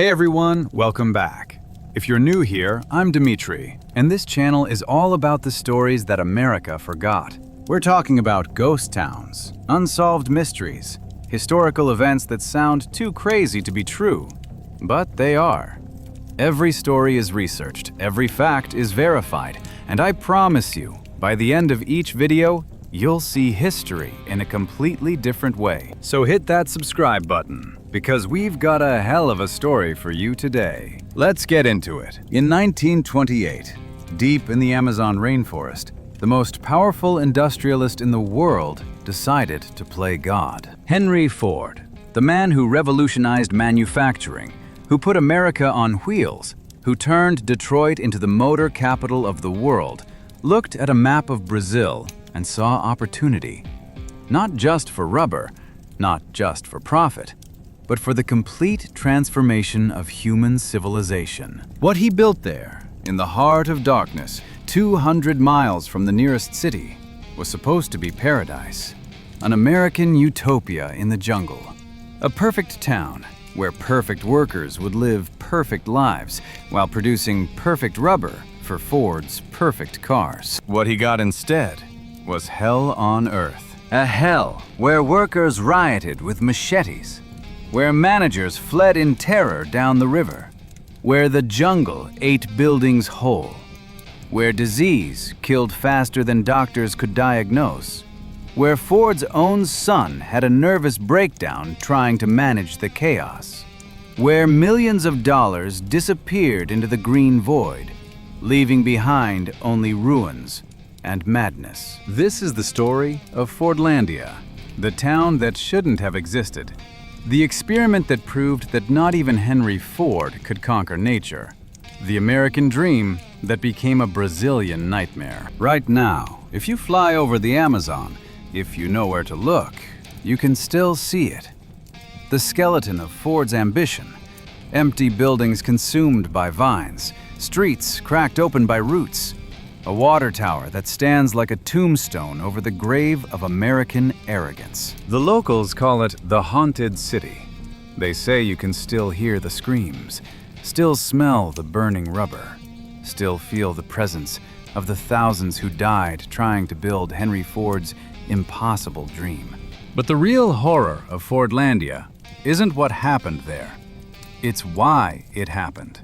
Hey everyone, welcome back. If you're new here, I'm Dimitri, and this channel is all about the stories that America forgot. We're talking about ghost towns, unsolved mysteries, historical events that sound too crazy to be true, but they are. Every story is researched, every fact is verified, and I promise you, by the end of each video, you'll see history in a completely different way. So hit that subscribe button, because we've got a hell of a story for you today. Let's get into it. In 1928, deep in the Amazon rainforest, the most powerful industrialist in the world decided to play God. Henry Ford, the man who revolutionized manufacturing, who put America on wheels, who turned Detroit into the motor capital of the world, looked at a map of Brazil and saw opportunity. Not just for rubber, not just for profit, but for the complete transformation of human civilization. What he built there, in the heart of darkness, 200 miles from the nearest city, was supposed to be paradise. An American utopia in the jungle. A perfect town where perfect workers would live perfect lives while producing perfect rubber for Ford's perfect cars. What he got instead was hell on earth. A hell where workers rioted with machetes, where managers fled in terror down the river, where the jungle ate buildings whole, where disease killed faster than doctors could diagnose, where Ford's own son had a nervous breakdown trying to manage the chaos, where millions of dollars disappeared into the green void, leaving behind only ruins and madness. This is the story of Fordlandia, the town that shouldn't have existed. The experiment that proved that not even Henry Ford could conquer nature. The American dream that became a Brazilian nightmare. Right now, if you fly over the Amazon, if you know where to look, you can still see it. The skeleton of Ford's ambition. Empty buildings consumed by vines, streets cracked open by roots, a water tower that stands like a tombstone over the grave of American arrogance. The locals call it the haunted city. They say you can still hear the screams, still smell the burning rubber, still feel the presence of the thousands who died trying to build Henry Ford's impossible dream. But the real horror of Fordlandia isn't what happened there. It's why it happened.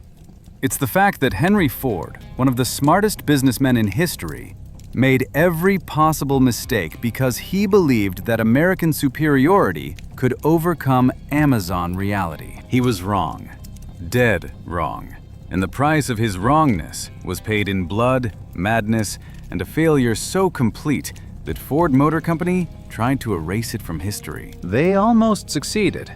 It's the fact that Henry Ford, one of the smartest businessmen in history, made every possible mistake because he believed that American superiority could overcome Amazon reality. He was wrong, dead wrong, and the price of his wrongness was paid in blood, madness, and a failure so complete that Ford Motor Company tried to erase it from history. They almost succeeded.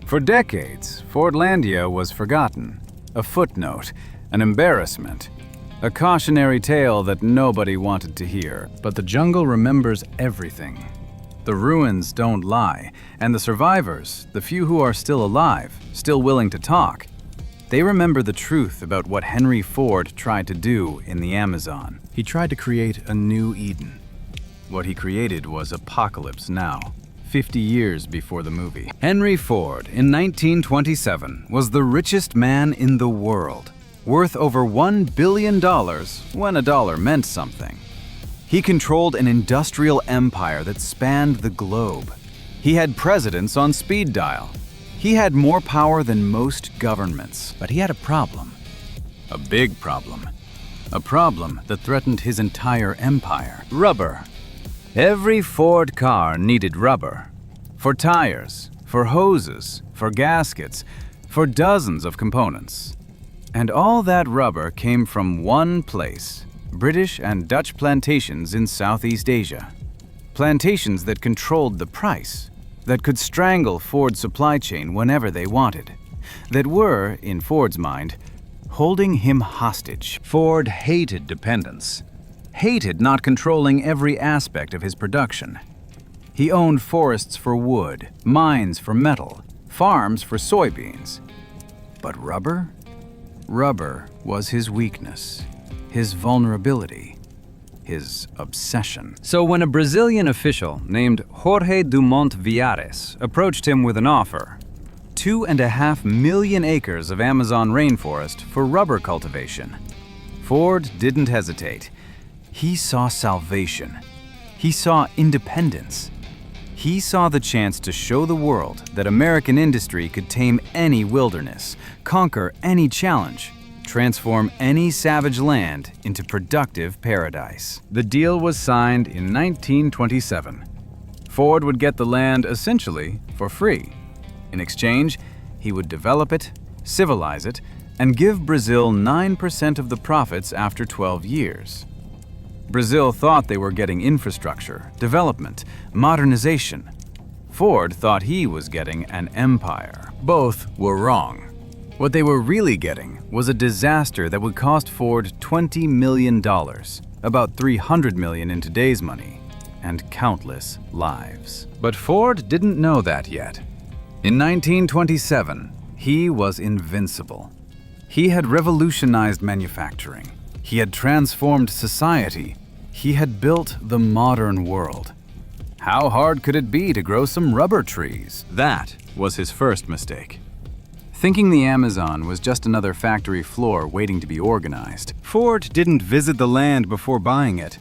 For decades, Fordlandia was forgotten. A footnote, an embarrassment, a cautionary tale that nobody wanted to hear. But the jungle remembers everything. The ruins don't lie, and the survivors, the few who are still alive, still willing to talk, they remember the truth about what Henry Ford tried to do in the Amazon. He tried to create a new Eden. What he created was Apocalypse Now. 50 years before the movie. Henry Ford, in 1927, was the richest man in the world, worth over $1 billion when a dollar meant something. He controlled an industrial empire that spanned the globe. He had presidents on speed dial. He had more power than most governments, but he had a problem. A big problem. A problem that threatened his entire empire. Rubber. Every Ford car needed rubber. For tires, for hoses, for gaskets, for dozens of components. And all that rubber came from one place, British and Dutch plantations in Southeast Asia. Plantations that controlled the price, that could strangle Ford's supply chain whenever they wanted, that were, in Ford's mind, holding him hostage. Ford hated dependence. Hated not controlling every aspect of his production. He owned forests for wood, mines for metal, farms for soybeans. But rubber? Rubber was his weakness, his vulnerability, his obsession. So when a Brazilian official named Jorge Dumont Viares approached him with an offer, 2.5 million acres of Amazon rainforest for rubber cultivation. Ford didn't hesitate. He saw salvation. He saw independence. He saw the chance to show the world that American industry could tame any wilderness, conquer any challenge, transform any savage land into productive paradise. The deal was signed in 1927. Ford would get the land essentially for free. In exchange, he would develop it, civilize it, and give Brazil 9% of the profits after 12 years. Brazil thought they were getting infrastructure, development, modernization. Ford thought he was getting an empire. Both were wrong. What they were really getting was a disaster that would cost Ford $20 million, about $300 million in today's money, and countless lives. But Ford didn't know that yet. In 1927, he was invincible. He had revolutionized manufacturing. He had transformed society. He had built the modern world. How hard could it be to grow some rubber trees? That was his first mistake. Thinking the Amazon was just another factory floor waiting to be organized, Ford didn't visit the land before buying it,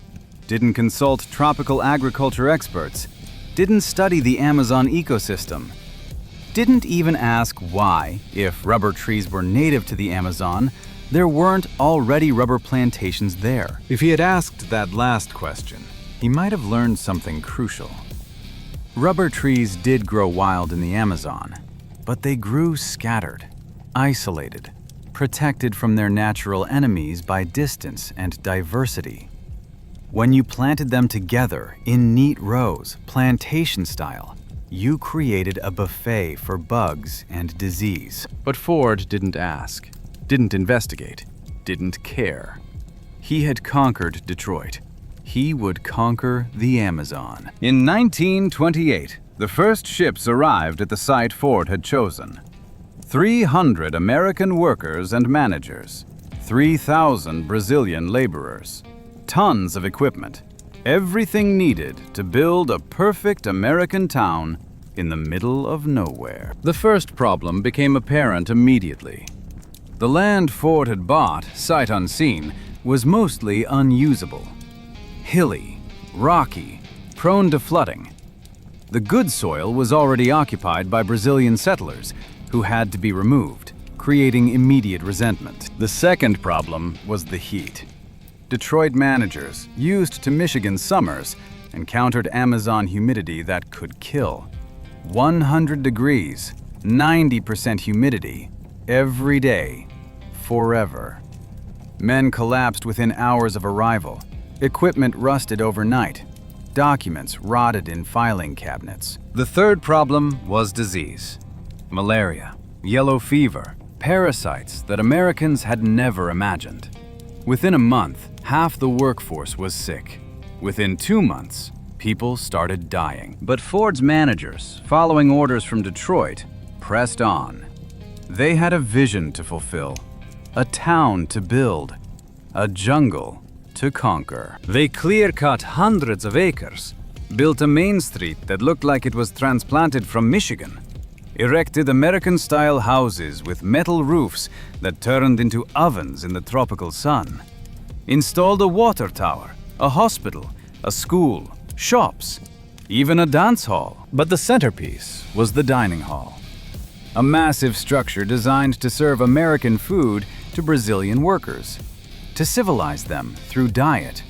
didn't consult tropical agriculture experts, didn't study the Amazon ecosystem, didn't even ask why, if rubber trees were native to the Amazon, there weren't already rubber plantations there. If he had asked that last question, he might have learned something crucial. Rubber trees did grow wild in the Amazon, but they grew scattered, isolated, protected from their natural enemies by distance and diversity. When you planted them together in neat rows, plantation style, you created a buffet for bugs and disease. But Ford didn't ask, didn't investigate, didn't care. He had conquered Detroit. He would conquer the Amazon. In 1928, the first ships arrived at the site Ford had chosen. 300 American workers and managers, 3,000 Brazilian laborers, tons of equipment, everything needed to build a perfect American town in the middle of nowhere. The first problem became apparent immediately. The land Ford had bought, sight unseen, was mostly unusable. Hilly, rocky, prone to flooding. The good soil was already occupied by Brazilian settlers who had to be removed, creating immediate resentment. The second problem was the heat. Detroit managers, used to Michigan summers, encountered Amazon humidity that could kill. 100 degrees, 90% humidity, every day, forever. Men collapsed within hours of arrival. Equipment rusted overnight. Documents rotted in filing cabinets. The third problem was disease. Malaria, yellow fever, parasites that Americans had never imagined. Within a month, half the workforce was sick. Within 2 months, people started dying. But Ford's managers, following orders from Detroit, pressed on. They had a vision to fulfill, a town to build, a jungle to conquer. They clear-cut hundreds of acres, built a main street that looked like it was transplanted from Michigan, erected American-style houses with metal roofs that turned into ovens in the tropical sun, installed a water tower, a hospital, a school, shops, even a dance hall. But the centerpiece was the dining hall, a massive structure designed to serve American food to Brazilian workers, to civilize them through diet,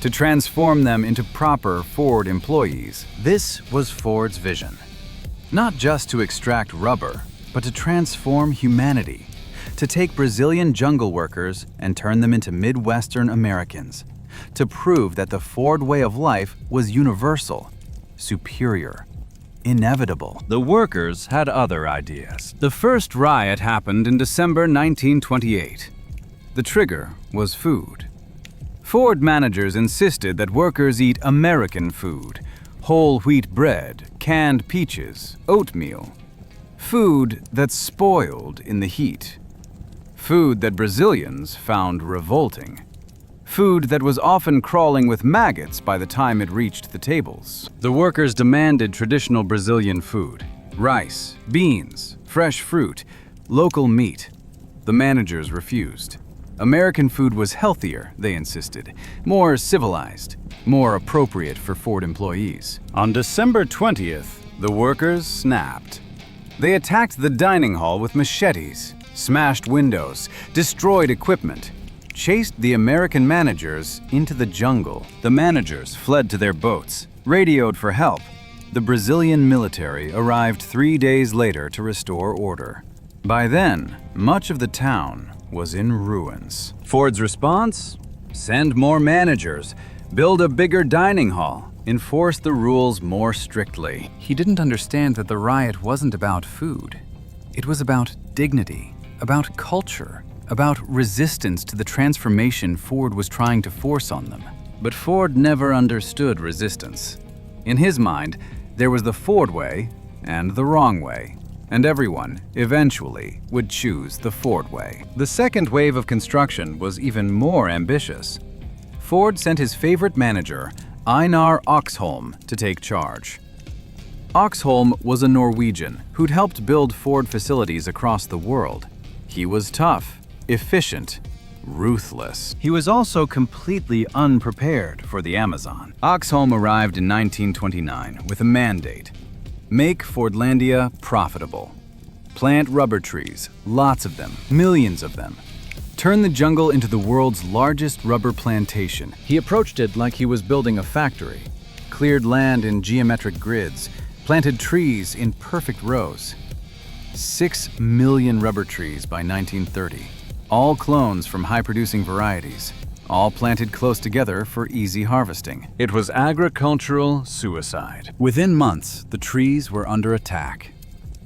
to transform them into proper Ford employees. This was Ford's vision. Not just to extract rubber, but to transform humanity, to take Brazilian jungle workers and turn them into Midwestern Americans, to prove that the Ford way of life was universal, superior, inevitable. The workers had other ideas. The first riot happened in December 1928. The trigger was food. Ford managers insisted that workers eat American food, whole wheat bread, canned peaches, oatmeal. Food that's spoiled in the heat. Food that Brazilians found revolting. Food that was often crawling with maggots by the time it reached the tables. The workers demanded traditional Brazilian food: rice, beans, fresh fruit, local meat. The managers refused. American food was healthier, they insisted, more civilized, more appropriate for Ford employees. On December 20th, the workers snapped. They attacked the dining hall with machetes, smashed windows, destroyed equipment, chased the American managers into the jungle. The managers fled to their boats, radioed for help. The Brazilian military arrived 3 days later to restore order. By then, much of the town was in ruins. Ford's response? Send more managers, build a bigger dining hall, enforce the rules more strictly. He didn't understand that the riot wasn't about food. It was about dignity, about culture, about resistance to the transformation Ford was trying to force on them. But Ford never understood resistance. In his mind, there was the Ford way and the wrong way, and everyone, eventually, would choose the Ford way. The second wave of construction was even more ambitious. Ford sent his favorite manager, Einar Oxholm, to take charge. Oxholm was a Norwegian who'd helped build Ford facilities across the world. He was tough, efficient, ruthless. He was also completely unprepared for the Amazon. Oxholm arrived in 1929 with a mandate: make Fordlandia profitable. Plant rubber trees, lots of them, millions of them. Turn the jungle into the world's largest rubber plantation. He approached it like he was building a factory. Cleared land in geometric grids, planted trees in perfect rows. 6 million rubber trees by 1930. All clones from high-producing varieties, all planted close together for easy harvesting. It was agricultural suicide. Within months, the trees were under attack.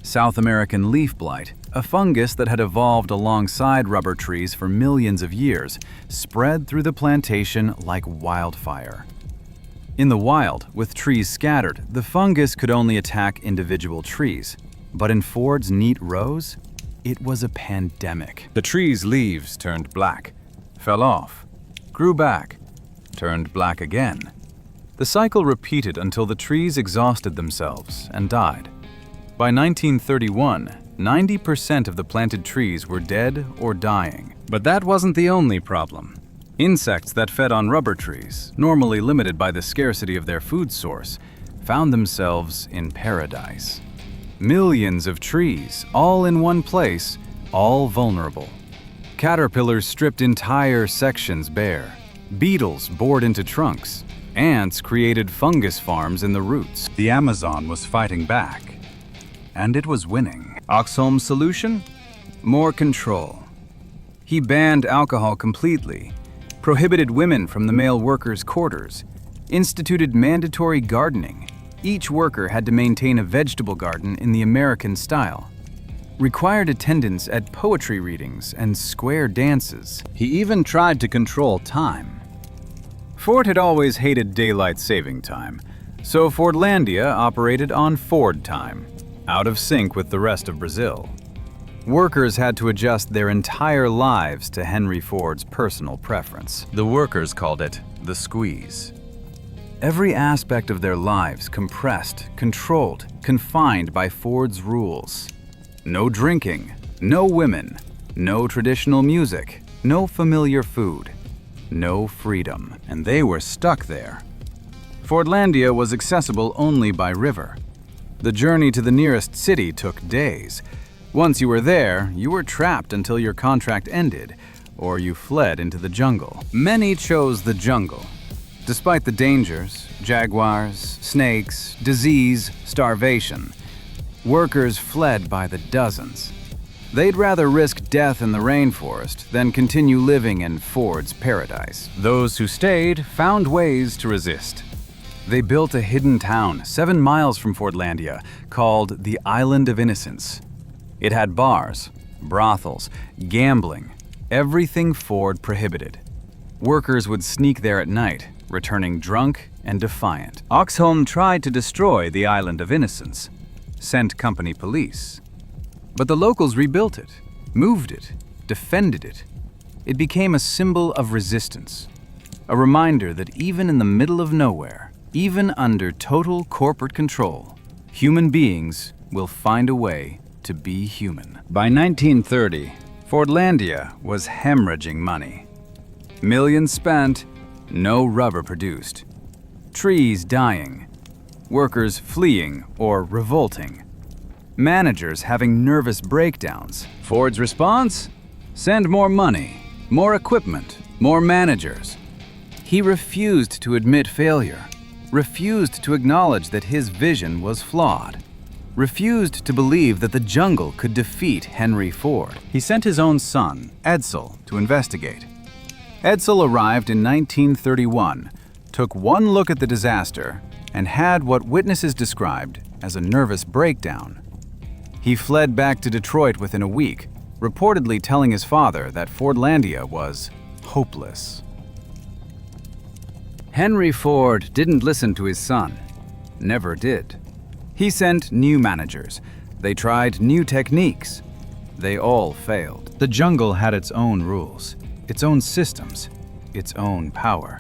South American leaf blight, a fungus that had evolved alongside rubber trees for millions of years, spread through the plantation like wildfire. In the wild, with trees scattered, the fungus could only attack individual trees. But in Ford's neat rows, it was a pandemic. The tree's leaves turned black, fell off, grew back, turned black again. The cycle repeated until the trees exhausted themselves and died. By 1931, 90% of the planted trees were dead or dying. But that wasn't the only problem. Insects that fed on rubber trees, normally limited by the scarcity of their food source, found themselves in paradise. Millions of trees, all in one place, all vulnerable. Caterpillars stripped entire sections bare. Beetles bored into trunks. Ants created fungus farms in the roots. The Amazon was fighting back. And it was winning. Oxholm's solution? More control. He banned alcohol completely, prohibited women from the male workers' quarters, instituted mandatory gardening. Each worker had to maintain a vegetable garden in the American style. Required attendance at poetry readings and square dances. He even tried to control time. Ford had always hated daylight saving time, so Fordlandia operated on Ford time, out of sync with the rest of Brazil. Workers had to adjust their entire lives to Henry Ford's personal preference. The workers called it the squeeze. Every aspect of their lives compressed, controlled, confined by Ford's rules. No drinking, no women, no traditional music, no familiar food, no freedom. And they were stuck there. Fordlandia was accessible only by river. The journey to the nearest city took days. Once you were there, you were trapped until your contract ended, or you fled into the jungle. Many chose the jungle. Despite the dangers, jaguars, snakes, disease, starvation, workers fled by the dozens. They'd rather risk death in the rainforest than continue living in Ford's paradise. Those who stayed found ways to resist. They built a hidden town 7 miles from Fordlandia called the Island of Innocence. It had bars, brothels, gambling, everything Ford prohibited. Workers would sneak there at night, returning drunk and defiant. Oxholm tried to destroy the Island of Innocence, sent company police. But the locals rebuilt it, moved it, defended it. It became a symbol of resistance, a reminder that even in the middle of nowhere, even under total corporate control, human beings will find a way to to be human. By 1930, Fordlandia was hemorrhaging money. Millions spent, no rubber produced. Trees dying, workers fleeing or revolting. Managers having nervous breakdowns. Ford's response? Send more money, more equipment, more managers. He refused to admit failure, refused to acknowledge that his vision was flawed, refused to believe that the jungle could defeat Henry Ford. He sent his own son, Edsel, to investigate. Edsel arrived in 1931, took one look at the disaster, and had what witnesses described as a nervous breakdown. He fled back to Detroit within a week, reportedly telling his father that Fordlandia was hopeless. Henry Ford didn't listen to his son. Never did. He sent new managers. They tried new techniques. They all failed. The jungle had its own rules, its own systems, its own power.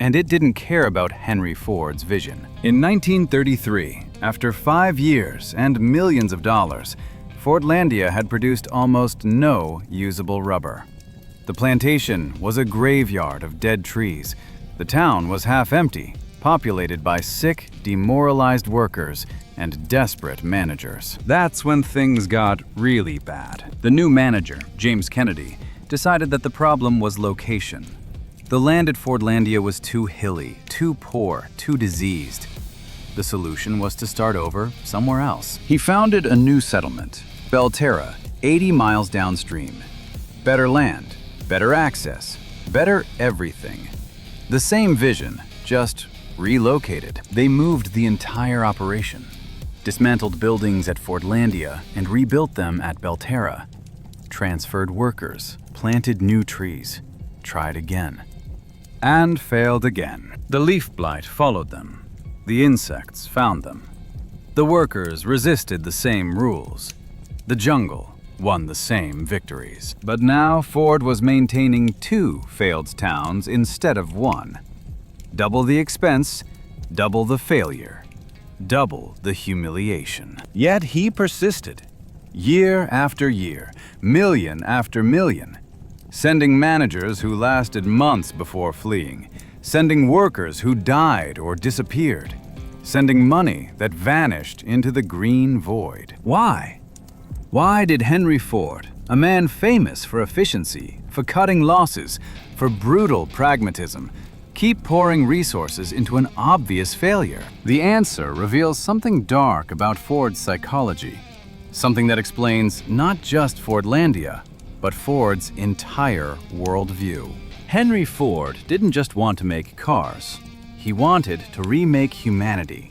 And it didn't care about Henry Ford's vision. In 1933, after 5 years and millions of dollars, Fordlandia had produced almost no usable rubber. The plantation was a graveyard of dead trees. The town was half empty, populated by sick, demoralized workers and desperate managers. That's when things got really bad. The new manager, James Kennedy, decided that the problem was location. The land at Fordlandia was too hilly, too poor, too diseased. The solution was to start over somewhere else. He founded a new settlement, Belterra, 80 miles downstream. Better land, better access, better everything. The same vision, just relocated. They moved the entire operation, dismantled buildings at Fordlandia and rebuilt them at Belterra, transferred workers, planted new trees, tried again. And failed again. The leaf blight followed them. The insects found them. The workers resisted the same rules. The jungle won the same victories. But now Ford was maintaining 2 failed towns instead of 1. Double the expense, double the failure, double the humiliation. Yet he persisted. Year after year, million after million. Sending managers who lasted months before fleeing, sending workers who died or disappeared, sending money that vanished into the green void. Why? Why did Henry Ford, a man famous for efficiency, for cutting losses, for brutal pragmatism, keep pouring resources into an obvious failure? The answer reveals something dark about Ford's psychology, something that explains not just Fordlandia, but Ford's entire worldview. Henry Ford didn't just want to make cars. He wanted to remake humanity.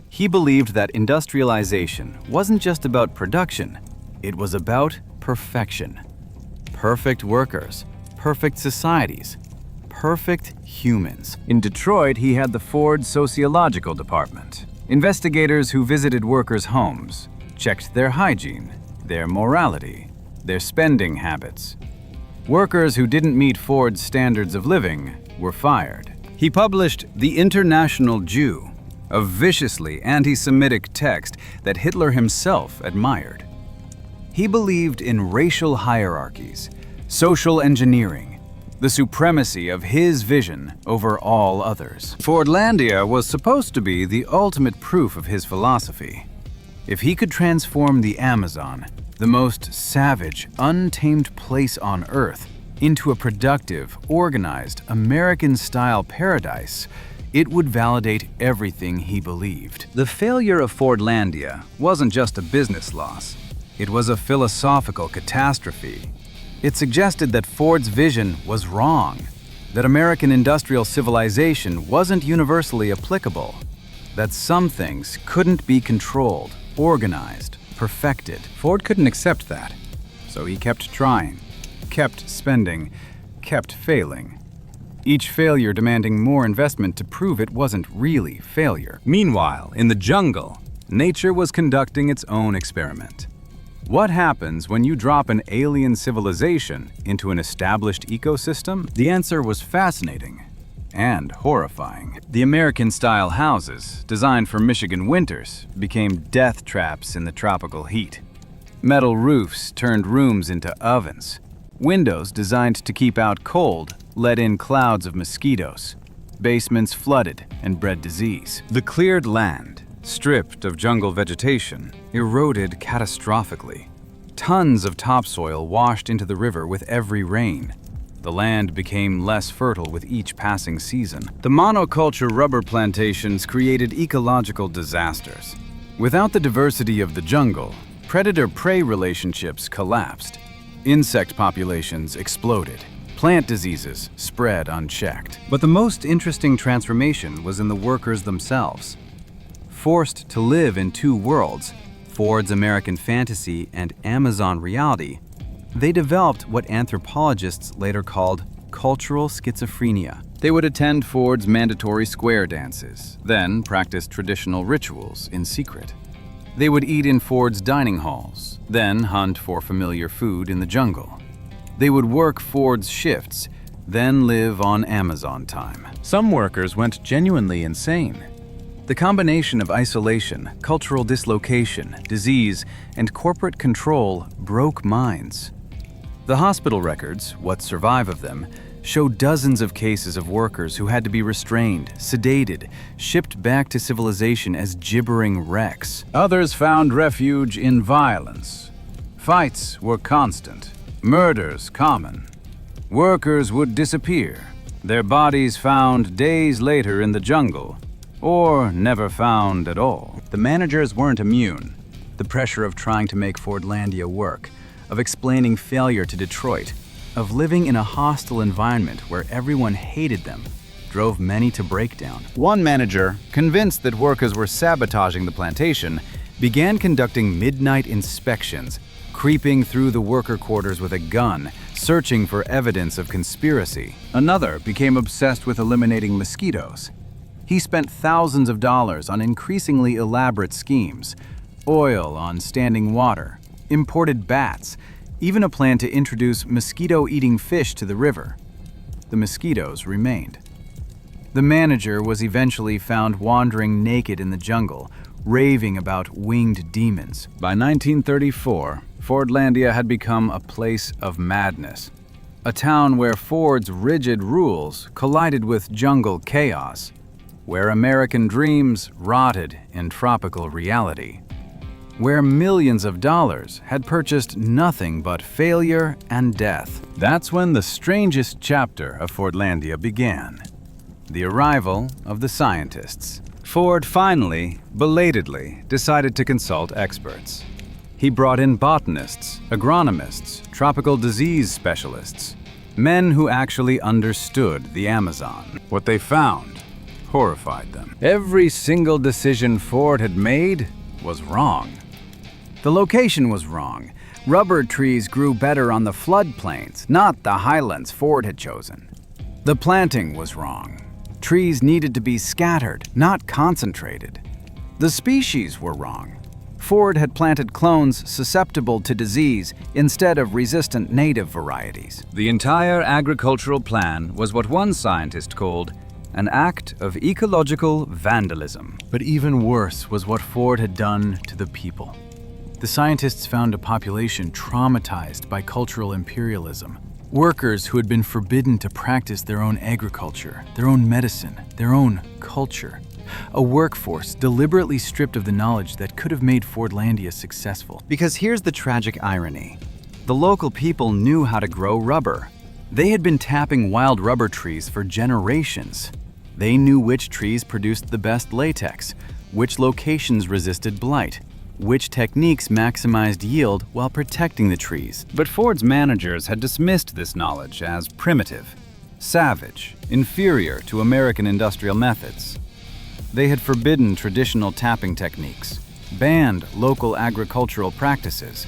He believed that industrialization wasn't just about production, it was about perfection. Perfect workers, perfect societies, perfect humans. In Detroit, he had the Ford Sociological Department. Investigators who visited workers' homes, checked their hygiene, their morality, their spending habits. Workers who didn't meet Ford's standards of living were fired. He published The International Jew, a viciously anti-Semitic text that Hitler himself admired. He believed in racial hierarchies, social engineering, the supremacy of his vision over all others. Fordlandia was supposed to be the ultimate proof of his philosophy. If he could transform the Amazon, the most savage, untamed place on Earth, into a productive, organized, American-style paradise, it would validate everything he believed. The failure of Fordlandia wasn't just a business loss. It was a philosophical catastrophe. It suggested that Ford's vision was wrong, that American industrial civilization wasn't universally applicable, that some things couldn't be controlled, organized, perfected. Ford couldn't accept that, so he kept trying, kept spending, kept failing. Each failure demanding more investment to prove it wasn't really failure. Meanwhile, in the jungle, nature was conducting its own experiment. What happens when you drop an alien civilization into an established ecosystem? The answer was fascinating and horrifying. The American-style houses, designed for Michigan winters, became death traps in the tropical heat. Metal roofs turned rooms into ovens. Windows designed to keep out cold let in clouds of mosquitoes. Basements flooded and bred disease. The cleared land, stripped of jungle vegetation, eroded catastrophically. Tons of topsoil washed into the river with every rain. The land became less fertile with each passing season. The monoculture rubber plantations created ecological disasters. Without the diversity of the jungle, predator-prey relationships collapsed. Insect populations exploded. Plant diseases spread unchecked. But the most interesting transformation was in the workers themselves. Forced to live in two worlds, Ford's American fantasy and Amazon reality, they developed what anthropologists later called cultural schizophrenia. They would attend Ford's mandatory square dances, then practice traditional rituals in secret. They would eat in Ford's dining halls, then hunt for familiar food in the jungle. They would work Ford's shifts, then live on Amazon time. Some workers went genuinely insane. The combination of isolation, cultural dislocation, disease, and corporate control broke minds. The hospital records, what survive of them, show dozens of cases of workers who had to be restrained, sedated, shipped back to civilization as gibbering wrecks. Others found refuge in violence. Fights were constant, murders common. Workers would disappear, their bodies found days later in the jungle, or never found at all. The managers weren't immune. The pressure of trying to make Fordlandia work, of explaining failure to Detroit, of living in a hostile environment where everyone hated them, drove many to breakdown. One manager, convinced that workers were sabotaging the plantation, began conducting midnight inspections, creeping through the worker quarters with a gun, searching for evidence of conspiracy. Another became obsessed with eliminating mosquitoes. He spent thousands of dollars on increasingly elaborate schemes, oil on standing water, imported bats, even a plan to introduce mosquito-eating fish to the river. The mosquitoes remained. The manager was eventually found wandering naked in the jungle, raving about winged demons. By 1934, Fordlandia had become a place of madness, a town where Ford's rigid rules collided with jungle chaos, where American dreams rotted in tropical reality, where millions of dollars had purchased nothing but failure and death. That's when the strangest chapter of Fordlandia began. The arrival of the scientists. Ford finally, belatedly, decided to consult experts. He brought in botanists, agronomists, tropical disease specialists, men who actually understood the Amazon. What they found horrified them. Every single decision Ford had made was wrong. The location was wrong. Rubber trees grew better on the floodplains, not the highlands Ford had chosen. The planting was wrong. Trees needed to be scattered, not concentrated. The species were wrong. Ford had planted clones susceptible to disease instead of resistant native varieties. The entire agricultural plan was what one scientist called an act of ecological vandalism. But even worse was what Ford had done to the people. The scientists found a population traumatized by cultural imperialism. Workers who had been forbidden to practice their own agriculture, their own medicine, their own culture. A workforce deliberately stripped of the knowledge that could have made Fordlandia successful. Because here's the tragic irony. The local people knew how to grow rubber. They had been tapping wild rubber trees for generations. They knew which trees produced the best latex, which locations resisted blight, which techniques maximized yield while protecting the trees. But Ford's managers had dismissed this knowledge as primitive, savage, inferior to American industrial methods. They had forbidden traditional tapping techniques, banned local agricultural practices,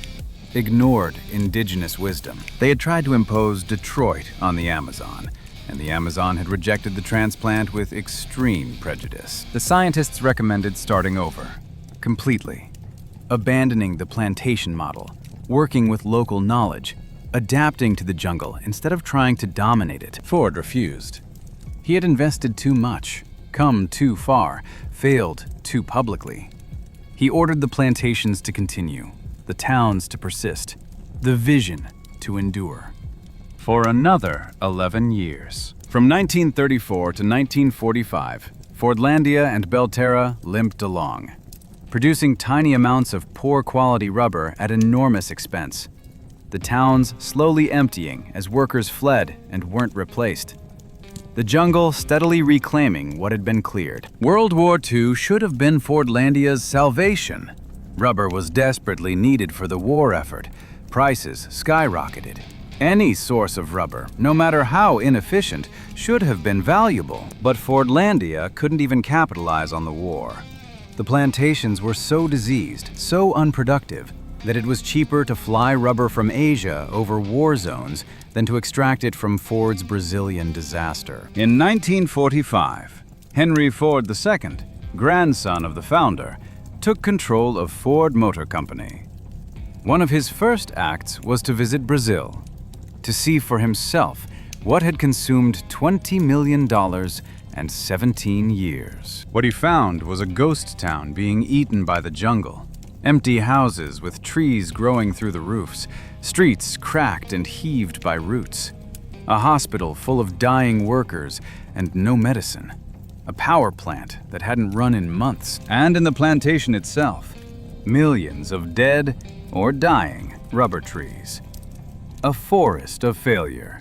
ignored indigenous wisdom. They had tried to impose Detroit on the Amazon, and the Amazon had rejected the transplant with extreme prejudice. The scientists recommended starting over, completely. Abandoning the plantation model, working with local knowledge, adapting to the jungle instead of trying to dominate it. Ford refused. He had invested too much, come too far, failed too publicly. He ordered the plantations to continue, the towns to persist, the vision to endure. For another 11 years. From 1934 to 1945, Fordlandia and Belterra limped along, producing tiny amounts of poor quality rubber at enormous expense. The towns slowly emptying as workers fled and weren't replaced. The jungle steadily reclaiming what had been cleared. World War II should have been Fordlandia's salvation. Rubber was desperately needed for the war effort. Prices skyrocketed. Any source of rubber, no matter how inefficient, should have been valuable. But Fordlandia couldn't even capitalize on the war. The plantations were so diseased, so unproductive, that it was cheaper to fly rubber from Asia over war zones than to extract it from Ford's Brazilian disaster. In 1945, Henry Ford II, grandson of the founder, took control of Ford Motor Company. One of his first acts was to visit Brazil, to see for himself what had consumed $20 million and 17 years. What he found was a ghost town being eaten by the jungle. Empty houses with trees growing through the roofs, streets cracked and heaved by roots. A hospital full of dying workers and no medicine. A power plant that hadn't run in months. And in the plantation itself, millions of dead or dying rubber trees. A forest of failure.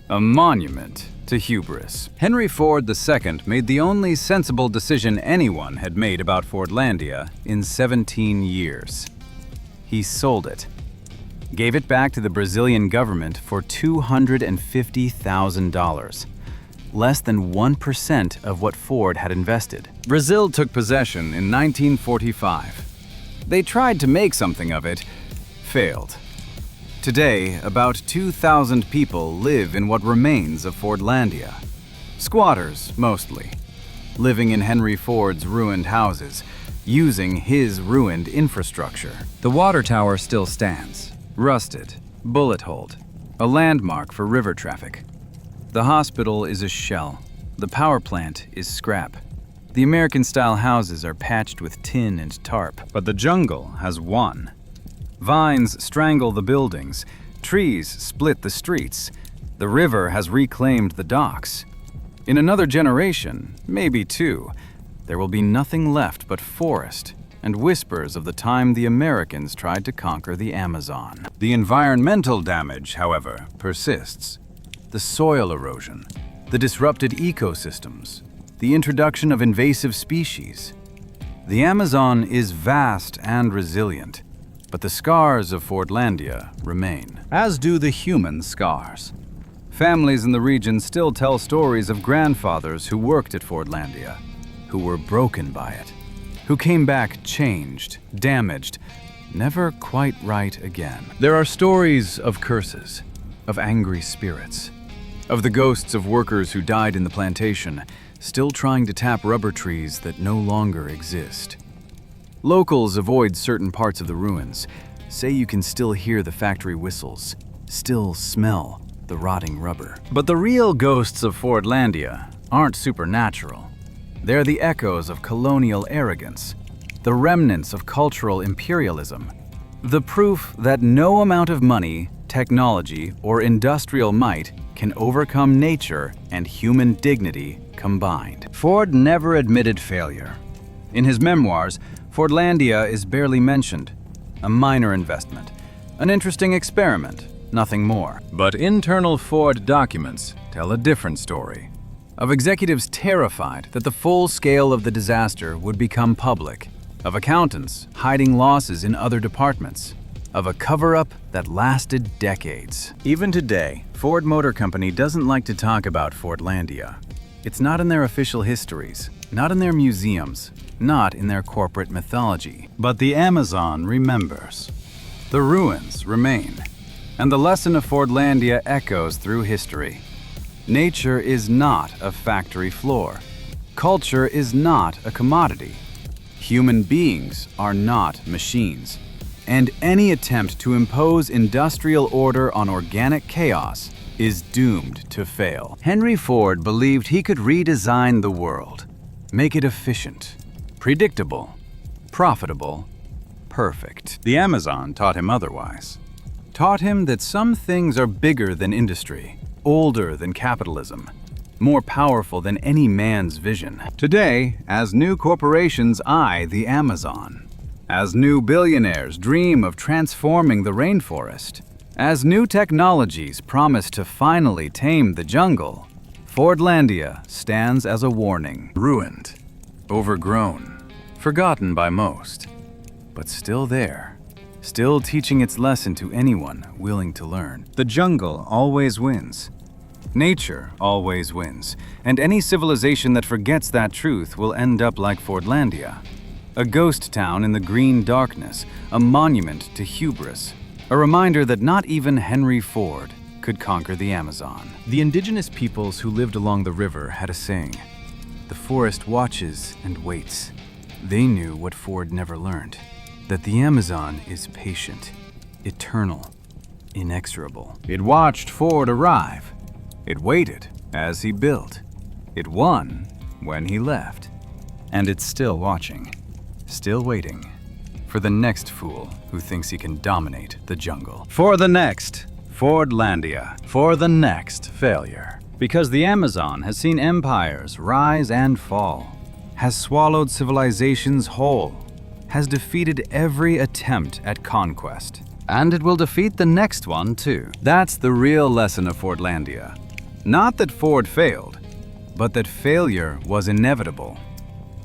A monument to hubris. Henry Ford II made the only sensible decision anyone had made about Fordlandia in 17 years. He sold it. Gave it back to the Brazilian government for $250,000. Less than 1% of what Ford had invested. Brazil took possession in 1945. They tried to make something of it, failed. Today, about 2,000 people live in what remains of Fordlandia. Squatters, mostly. Living in Henry Ford's ruined houses, using his ruined infrastructure. The water tower still stands, rusted, bullet-holed, a landmark for river traffic. The hospital is a shell. The power plant is scrap. The American-style houses are patched with tin and tarp. But the jungle has won. Vines strangle the buildings, trees split the streets, the river has reclaimed the docks. In another generation, maybe two, there will be nothing left but forest and whispers of the time the Americans tried to conquer the Amazon. The environmental damage, however, persists. The soil erosion, the disrupted ecosystems, the introduction of invasive species. The Amazon is vast and resilient. But the scars of Fordlandia remain, as do the human scars. Families in the region still tell stories of grandfathers who worked at Fordlandia, who were broken by it, who came back changed, damaged, never quite right again. There are stories of curses, of angry spirits, of the ghosts of workers who died in the plantation, still trying to tap rubber trees that no longer exist. Locals avoid certain parts of the ruins, say you can still hear the factory whistles, still smell the rotting rubber. But the real ghosts of Fordlandia aren't supernatural. They're the echoes of colonial arrogance, the remnants of cultural imperialism, the proof that no amount of money, technology, or industrial might can overcome nature and human dignity combined. Ford never admitted failure. In his memoirs, Fordlandia is barely mentioned. A minor investment, an interesting experiment, nothing more. But internal Ford documents tell a different story. Of executives terrified that the full scale of the disaster would become public. Of accountants hiding losses in other departments. Of a cover-up that lasted decades. Even today, Ford Motor Company doesn't like to talk about Fordlandia. It's not in their official histories, not in their museums, not in their corporate mythology. But the Amazon remembers. The ruins remain. And the lesson of Fordlandia echoes through history. Nature is not a factory floor. Culture is not a commodity. Human beings are not machines. And any attempt to impose industrial order on organic chaos is doomed to fail. Henry Ford believed he could redesign the world, make it efficient, predictable, profitable, perfect. The Amazon taught him otherwise. Taught him that some things are bigger than industry, older than capitalism, more powerful than any man's vision. Today, as new corporations eye the Amazon, as new billionaires dream of transforming the rainforest, as new technologies promise to finally tame the jungle, Fordlandia stands as a warning. Ruined, overgrown, forgotten by most, but still there, still teaching its lesson to anyone willing to learn. The jungle always wins. Nature always wins, and any civilization that forgets that truth will end up like Fordlandia. A ghost town in the green darkness, a monument to hubris, a reminder that not even Henry Ford could conquer the Amazon. The indigenous peoples who lived along the river had a saying, "The forest watches and waits." They knew what Ford never learned, that the Amazon is patient, eternal, inexorable. It watched Ford arrive. It waited as he built. It won when he left. And it's still watching, still waiting for the next fool who thinks he can dominate the jungle. For the next Fordlandia, for the next failure. Because the Amazon has seen empires rise and fall, has swallowed civilizations whole, has defeated every attempt at conquest. And it will defeat the next one too. That's the real lesson of Fordlandia. Not that Ford failed, but that failure was inevitable.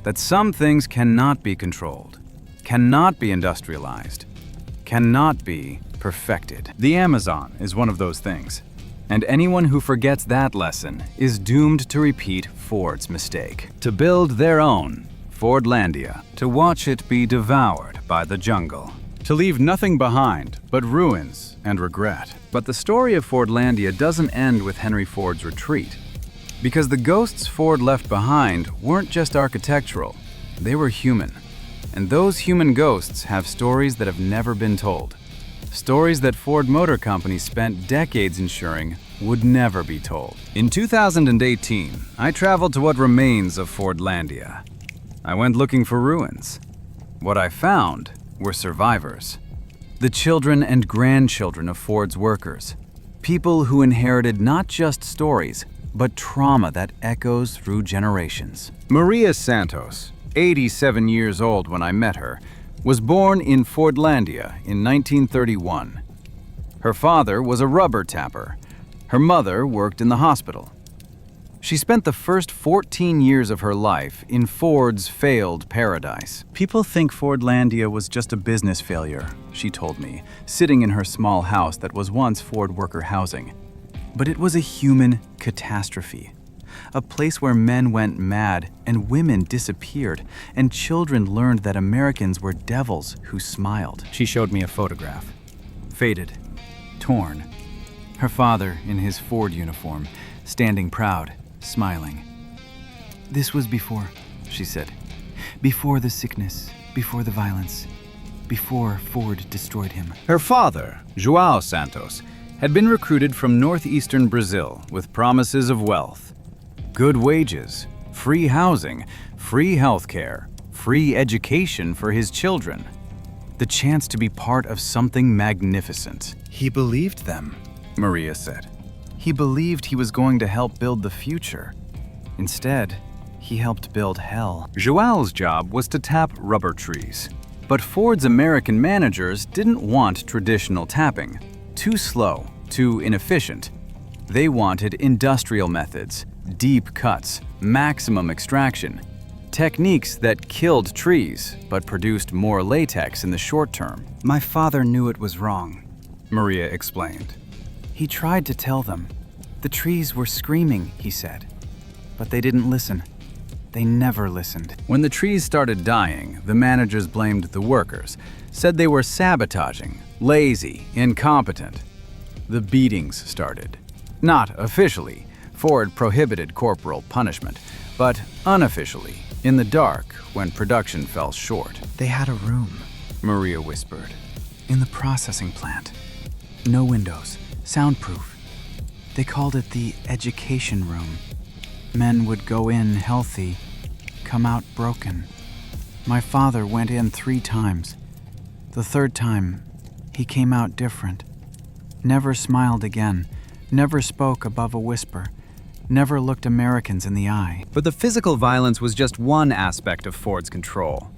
That some things cannot be controlled, cannot be industrialized, cannot be perfected. The Amazon is one of those things, and anyone who forgets that lesson is doomed to repeat Ford's mistake. To build their own Fordlandia, to watch it be devoured by the jungle, to leave nothing behind but ruins and regret. But the story of Fordlandia doesn't end with Henry Ford's retreat, because the ghosts Ford left behind weren't just architectural, they were human. And those human ghosts have stories that have never been told. Stories that Ford Motor Company spent decades ensuring would never be told. In 2018, I traveled to what remains of Fordlandia. I went looking for ruins. What I found were survivors. The children and grandchildren of Ford's workers. People who inherited not just stories, but trauma that echoes through generations. Maria Santos, 87 years old when I met her, was born in Fordlandia in 1931. Her father was a rubber tapper. Her mother worked in the hospital. She spent the first 14 years of her life in Ford's failed paradise. People think Fordlandia was just a business failure, she told me, sitting in her small house that was once Ford worker housing. But it was a human catastrophe. A place where men went mad and women disappeared, and children learned that Americans were devils who smiled. She showed me a photograph. Faded, torn. Her father in his Ford uniform, standing proud, smiling. "This was before," she said. "Before the sickness, before the violence, before Ford destroyed him." Her father, João Santos, had been recruited from northeastern Brazil with promises of wealth. Good wages, free housing, free healthcare, free education for his children. The chance to be part of something magnificent. He believed them, Maria said. He believed he was going to help build the future. Instead, he helped build hell. João's job was to tap rubber trees. But Ford's American managers didn't want traditional tapping. Too slow, too inefficient. They wanted industrial methods, deep cuts, maximum extraction. Techniques that killed trees, but produced more latex in the short term. "My father knew it was wrong," Maria explained. "He tried to tell them. The trees were screaming," he said. "But they didn't listen. They never listened." When the trees started dying, the managers blamed the workers, said they were sabotaging, lazy, incompetent. The beatings started. Not officially. Ford prohibited corporal punishment, but unofficially, in the dark, when production fell short. "They had a room," Maria whispered, "in the processing plant. No windows, soundproof. They called it the education room. Men would go in healthy, come out broken. My father went in 3 times. The third time, he came out different. Never smiled again, never spoke above a whisper, never looked Americans in the eye. But the physical violence was just one aspect of Ford's control.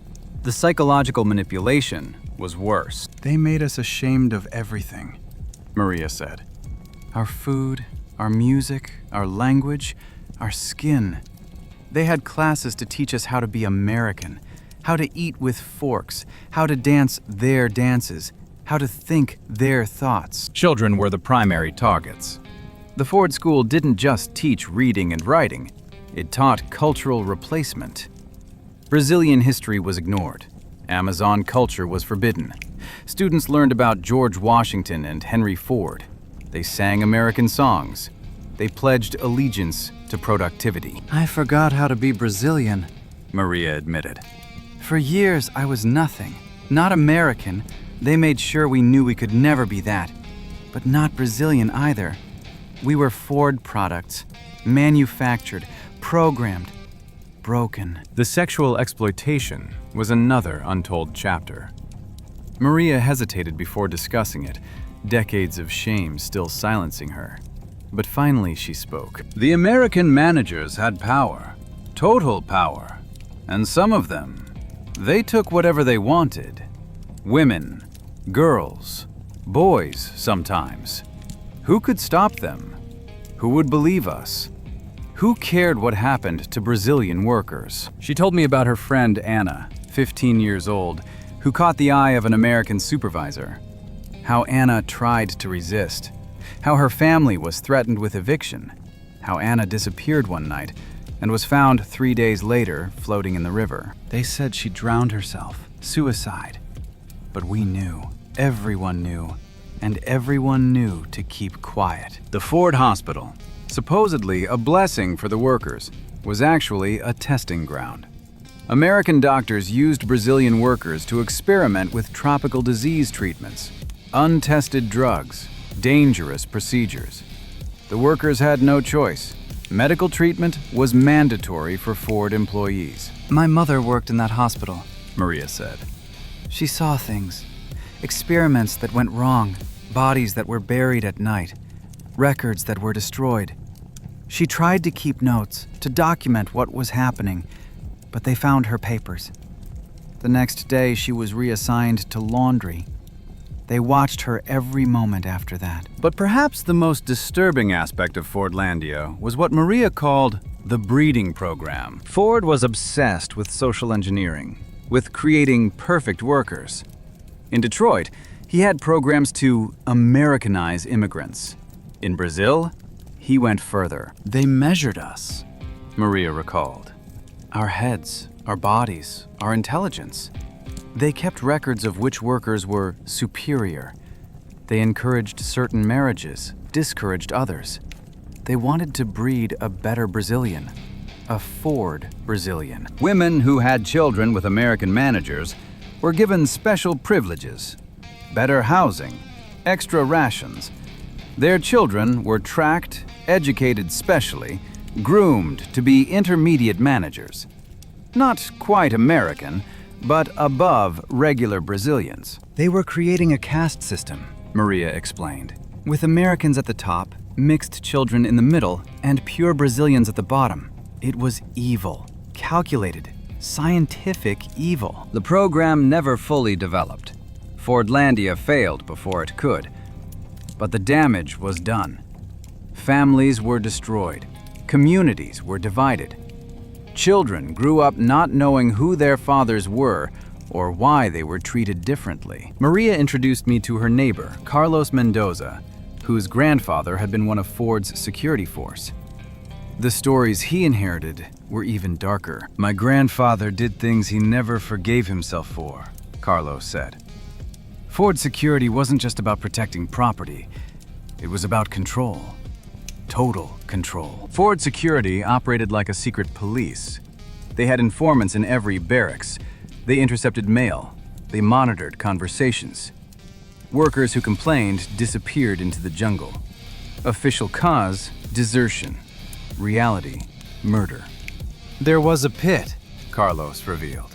The psychological manipulation was worse. They made us ashamed of everything, Maria said. Our food, our music, our language, our skin. They had classes to teach us how to be American, how to eat with forks, how to dance their dances, how to think their thoughts. Children were the primary targets. The Ford School didn't just teach reading and writing, it taught cultural replacement. Brazilian history was ignored. Amazon culture was forbidden. Students learned about George Washington and Henry Ford. They sang American songs. They pledged allegiance to productivity. I forgot how to be Brazilian, Maria admitted. For years, I was nothing. Not American. They made sure we knew we could never be that. But not Brazilian either. We were Ford products, manufactured, programmed, broken. The sexual exploitation was another untold chapter. Maria hesitated before discussing it, decades of shame still silencing her. But finally she spoke. The American managers had power, total power, and some of them, they took whatever they wanted. Women, girls, boys sometimes. Who could stop them? Who would believe us? Who cared what happened to Brazilian workers? She told me about her friend Anna, 15 years old, who caught the eye of an American supervisor. How Anna tried to resist. How her family was threatened with eviction. How Anna disappeared one night and was found 3 days later floating in the river. They said she drowned herself, suicide. But we knew, everyone knew, and everyone knew to keep quiet. The Ford Hospital, supposedly a blessing for the workers, was actually a testing ground. American doctors used Brazilian workers to experiment with tropical disease treatments, untested drugs, dangerous procedures. The workers had no choice. Medical treatment was mandatory for Ford employees. My mother worked in that hospital, Maria said. She saw things, experiments that went wrong, bodies that were buried at night, records that were destroyed. She tried to keep notes, to document what was happening, but they found her papers. The next day, she was reassigned to laundry. They watched her every moment after that. But perhaps the most disturbing aspect of Fordlandia was what Maria called the breeding program. Ford was obsessed with social engineering, with creating perfect workers. In Detroit, he had programs to Americanize immigrants. In Brazil, he went further. They measured us, Maria recalled. our heads, our bodies, our intelligence. They kept records of which workers were superior. They encouraged certain marriages, discouraged others. They wanted to breed a better Brazilian, a Ford Brazilian. Women who had children with American managers were given special privileges, better housing, extra rations. Their children were tracked, educated specially, groomed to be intermediate managers. Not quite American, but above regular Brazilians. They were creating a caste system, Maria explained. with Americans at the top, mixed children in the middle, and pure Brazilians at the bottom. It was evil, calculated, scientific evil. The program never fully developed. Fordlandia failed before it could. But the damage was done. Families were destroyed. Communities were divided. Children grew up not knowing who their fathers were or why they were treated differently. Maria introduced me to her neighbor, Carlos Mendoza, whose grandfather had been one of Ford's security force. The stories he inherited were even darker. My grandfather did things he never forgave himself for, Carlos said. Ford security wasn't just about protecting property. It was about control. Total control. Ford security operated like a secret police. They had informants in every barracks. They intercepted mail. They monitored conversations. Workers who complained disappeared into the jungle. Official cause, desertion. Reality, murder. There was a pit, Carlos revealed.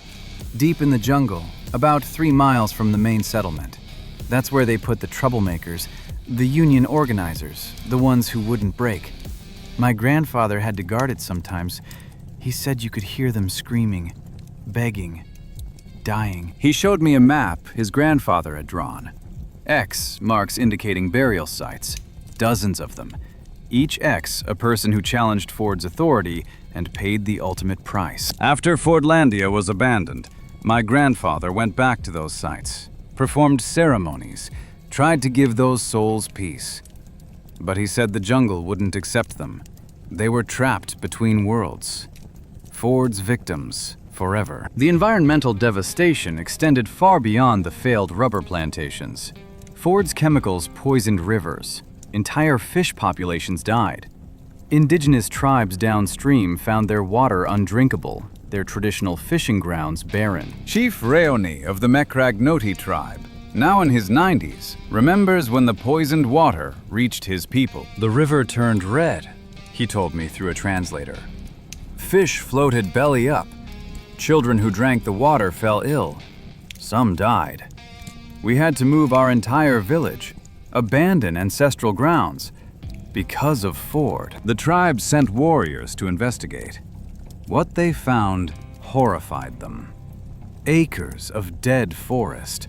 Deep in the jungle, about 3 miles from the main settlement. That's where they put the troublemakers, the union organizers, the ones who wouldn't break. My grandfather had to guard it sometimes. He said you could hear them screaming, begging, dying. He showed me a map his grandfather had drawn. X marks indicating burial sites, dozens of them. Each X a person who challenged Ford's authority and paid the ultimate price. After Fordlandia was abandoned, my grandfather went back to those sites, performed ceremonies, tried to give those souls peace. But he said the jungle wouldn't accept them. They were trapped between worlds. Ford's victims forever. The environmental devastation extended far beyond the failed rubber plantations. Ford's chemicals poisoned rivers. Entire fish populations died. Indigenous tribes downstream found their water undrinkable, their traditional fishing grounds barren. Chief Raioni of the Mecragnoti tribe, now in his 90s, remembers when the poisoned water reached his people. The river turned red, he told me through a translator. Fish floated belly up. Children who drank the water fell ill. Some died. We had to move our entire village, abandon ancestral grounds, because of Ford. The tribe sent warriors to investigate. What they found horrified them. Acres of dead forest,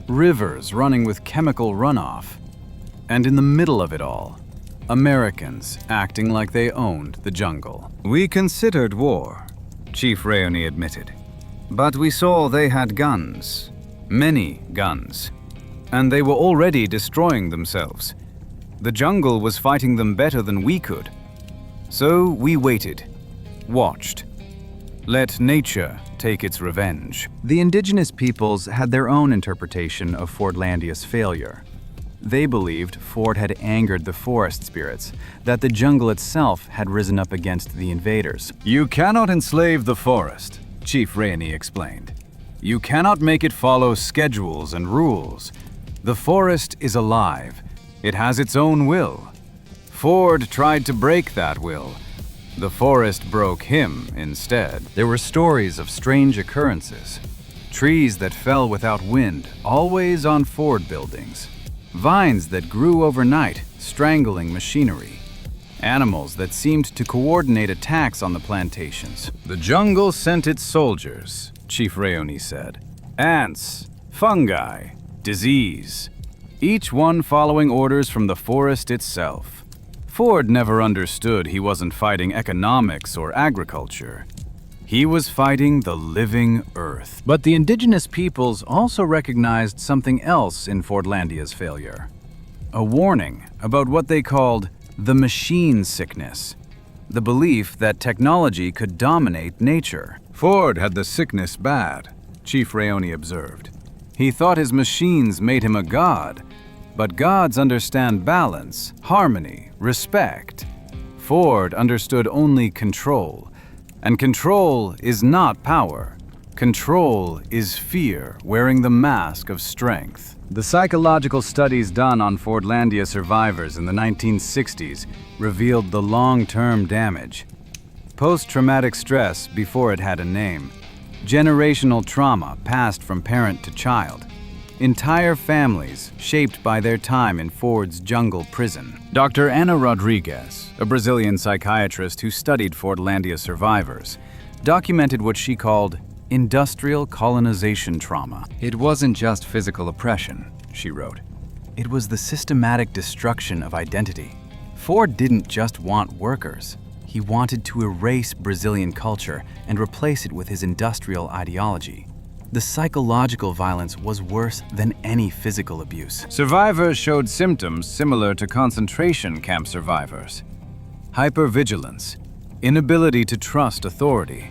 rivers running with chemical runoff, and in the middle of it all, Americans acting like they owned the jungle. We considered war, Chief Raioni admitted, but we saw they had guns, many guns, and they were already destroying themselves. The jungle was fighting them better than we could. So we waited, watched. Let nature take its revenge. The indigenous peoples had their own interpretation of Fordlandia's failure. They believed Ford had angered the forest spirits, that the jungle itself had risen up against the invaders. You cannot enslave the forest, Chief Raioni explained. You cannot make it follow schedules and rules. The forest is alive. It has its own will. Ford tried to break that will. The forest broke him instead. There were stories of strange occurrences. Trees that fell without wind, always on Ford buildings. Vines that grew overnight, strangling machinery. Animals that seemed to coordinate attacks on the plantations. The jungle sent its soldiers, Chief Raioni said. Ants, fungi, disease. Each one following orders from the forest itself. Ford never understood he wasn't fighting economics or agriculture. He was fighting the living earth. But the indigenous peoples also recognized something else in Fordlandia's failure. A warning about what they called the machine sickness. The belief that technology could dominate nature. Ford had the sickness bad, Chief Raioni observed. He thought his machines made him a god, but gods understand balance, harmony, respect. Ford understood only control. And control is not power. Control is fear, wearing the mask of strength. The psychological studies done on Fordlandia survivors in the 1960s revealed the long-term damage. Post-traumatic stress before it had a name. Generational trauma passed from parent to child. Entire families shaped by their time in Ford's jungle prison. Dr. Ana Rodrigues, a Brazilian psychiatrist who studied Fordlandia survivors, documented what she called industrial colonization trauma. It wasn't just physical oppression, she wrote. It was the systematic destruction of identity. Ford didn't just want workers. He wanted to erase Brazilian culture and replace it with his industrial ideology. The psychological violence was worse than any physical abuse. Survivors showed symptoms similar to concentration camp survivors. Hypervigilance, inability to trust authority,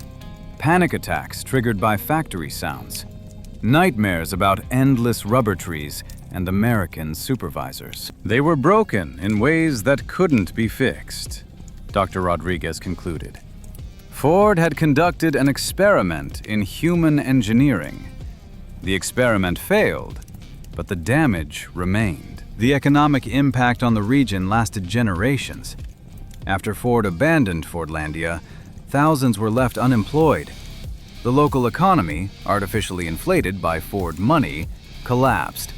panic attacks triggered by factory sounds, nightmares about endless rubber trees and American supervisors. They were broken in ways that couldn't be fixed, Dr. Rodrigues concluded. Ford had conducted an experiment in human engineering. The experiment failed, but the damage remained. The economic impact on the region lasted generations. After Ford abandoned Fordlandia, thousands were left unemployed. The local economy, artificially inflated by Ford money, collapsed.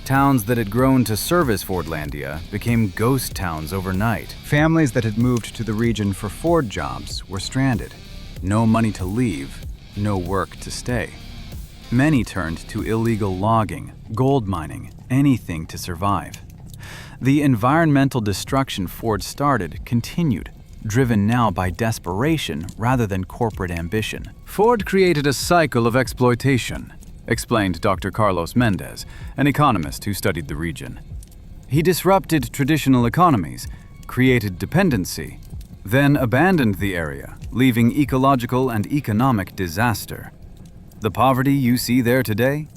Towns that had grown to service Fordlandia became ghost towns overnight. Families that had moved to the region for Ford jobs were stranded. No money to leave, no work to stay. Many turned to illegal logging, gold mining, anything to survive. The environmental destruction Ford started continued, driven now by desperation rather than corporate ambition. Ford created a cycle of exploitation, explained Dr. Carlos Mendez, an economist who studied the region. He disrupted traditional economies, created dependency, then abandoned the area, leaving ecological and economic disaster. The poverty you see there today?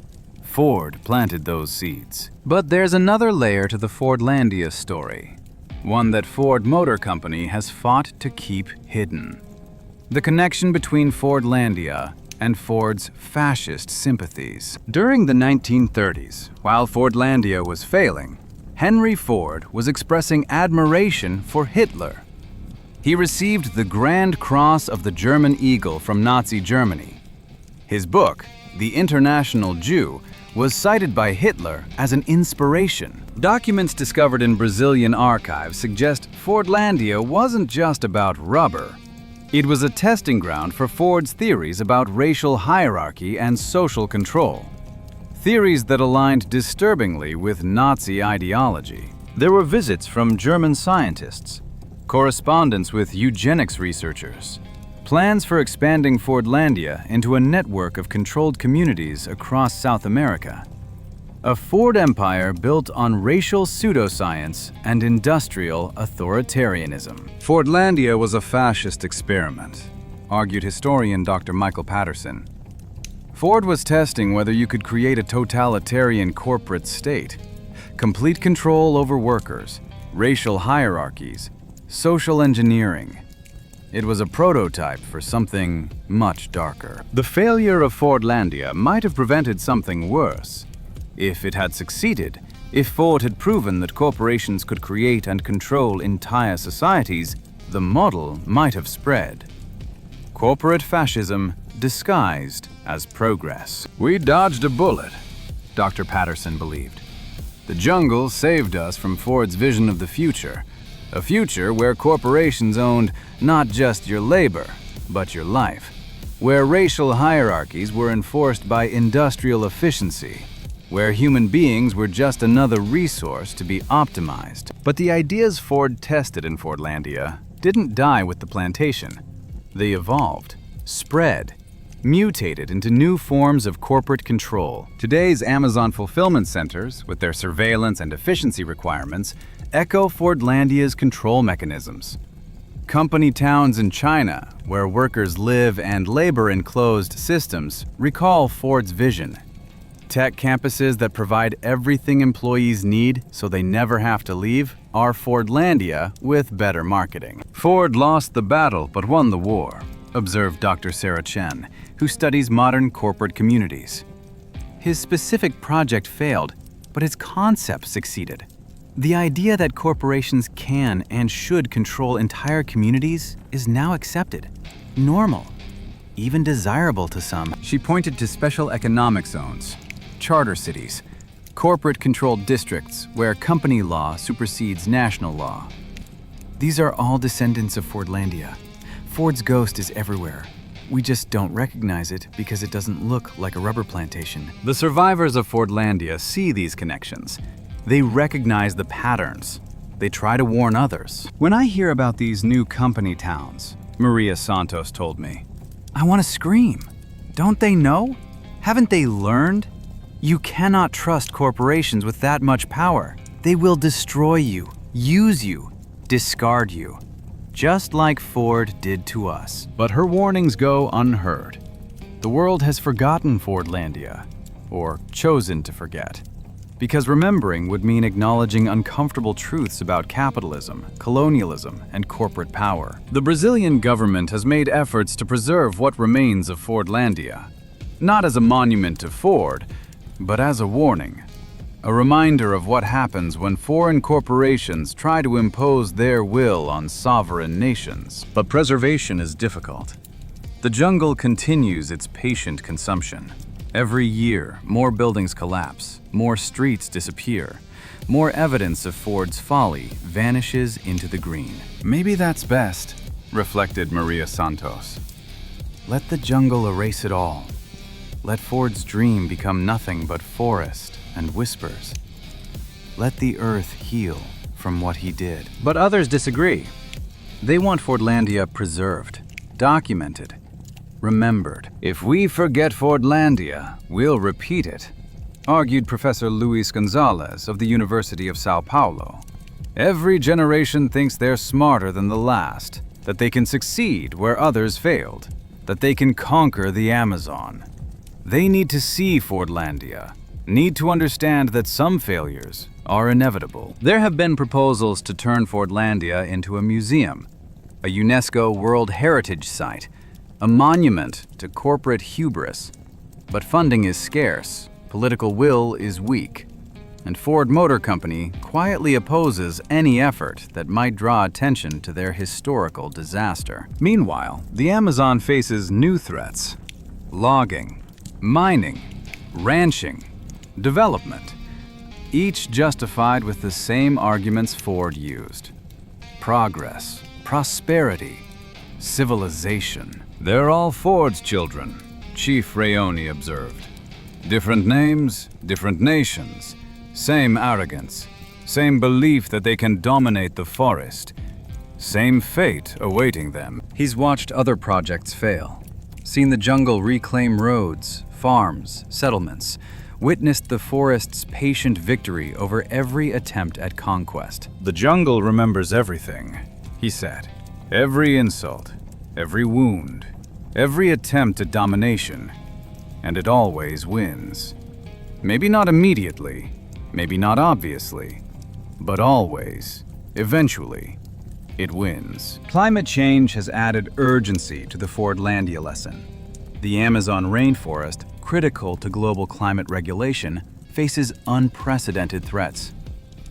Ford planted those seeds. But there's another layer to the Fordlandia story, one that Ford Motor Company has fought to keep hidden. The connection between Fordlandia and Ford's fascist sympathies. During the 1930s, while Fordlandia was failing, Henry Ford was expressing admiration for Hitler. He received the Grand Cross of the German Eagle from Nazi Germany. His book, The International Jew, was cited by Hitler as an inspiration. Documents discovered in Brazilian archives suggest Fordlandia wasn't just about rubber. It was a testing ground for Ford's theories about racial hierarchy and social control. Theories that aligned disturbingly with Nazi ideology. There were visits from German scientists, correspondence with eugenics researchers, plans for expanding Fordlandia into a network of controlled communities across South America. A Ford empire built on racial pseudoscience and industrial authoritarianism. Fordlandia was a fascist experiment, argued historian Dr. Michael Patterson. Ford was testing whether you could create a totalitarian corporate state, complete control over workers, racial hierarchies, social engineering. It was a prototype for something much darker. The failure of Fordlandia might have prevented something worse. If it had succeeded, if Ford had proven that corporations could create and control entire societies, the model might have spread. Corporate fascism disguised as progress. We dodged a bullet, Dr. Patterson believed. The jungle saved us from Ford's vision of the future, a future where corporations owned not just your labor, but your life, where racial hierarchies were enforced by industrial efficiency, where human beings were just another resource to be optimized. But the ideas Ford tested in Fordlandia didn't die with the plantation. They evolved, spread, mutated into new forms of corporate control. Today's Amazon fulfillment centers, with their surveillance and efficiency requirements, echo Fordlandia's control mechanisms. Company towns in China, where workers live and labor in closed systems, recall Ford's vision. Tech campuses that provide everything employees need so they never have to leave are Fordlandia with better marketing. Ford lost the battle but won the war, observed Dr. Sarah Chen, who studies modern corporate communities. His specific project failed, but his concept succeeded. The idea that corporations can and should control entire communities is now accepted, normal, even desirable to some. She pointed to special economic zones, charter cities, corporate-controlled districts where company law supersedes national law. These are all descendants of Fordlandia. Ford's ghost is everywhere. We just don't recognize it because it doesn't look like a rubber plantation. The survivors of Fordlandia see these connections. They recognize the patterns. They try to warn others. When I hear about these new company towns, Maria Santos told me, I want to scream. Don't they know? Haven't they learned? You cannot trust corporations with that much power. They will destroy you, use you, discard you, just like Ford did to us. But her warnings go unheard. The world has forgotten Fordlandia, or chosen to forget, because remembering would mean acknowledging uncomfortable truths about capitalism, colonialism, and corporate power. The Brazilian government has made efforts to preserve what remains of Fordlandia, not as a monument to Ford, but as a warning, a reminder of what happens when foreign corporations try to impose their will on sovereign nations. But preservation is difficult. The jungle continues its patient consumption. Every year, more buildings collapse, more streets disappear, more evidence of Ford's folly vanishes into the green. Maybe that's best, Reflected Maria Santos. Let the jungle erase it all. Let Ford's dream become nothing but forest and whispers. Let the earth heal from what he did. But others disagree. They want Fordlandia preserved, documented, remembered. If we forget Fordlandia, we'll repeat it, argued Professor Luis Gonzalez of the University of Sao Paulo. Every generation thinks they're smarter than the last, that they can succeed where others failed, that they can conquer the Amazon. They need to see Fordlandia, need to understand that some failures are inevitable. There have been proposals to turn Fordlandia into a museum, a UNESCO World Heritage Site, a monument to corporate hubris. But funding is scarce, political will is weak, and Ford Motor Company quietly opposes any effort that might draw attention to their historical disaster. Meanwhile, the Amazon faces new threats: logging, mining, ranching, development, each justified with the same arguments Ford used: progress, prosperity, civilization. They're all Ford's children, Chief Rayoni observed. Different names, different nations, same arrogance, same belief that they can dominate the forest, same fate awaiting them. He's watched other projects fail, seen the jungle reclaim roads, farms, settlements, witnessed the forest's patient victory over every attempt at conquest. The jungle remembers everything, he said. Every insult, every wound, every attempt at domination, and it always wins. Maybe not immediately, maybe not obviously, but always, eventually, it wins. Climate change has added urgency to the Fordlandia lesson. The Amazon rainforest, critical to global climate regulation, faces unprecedented threats.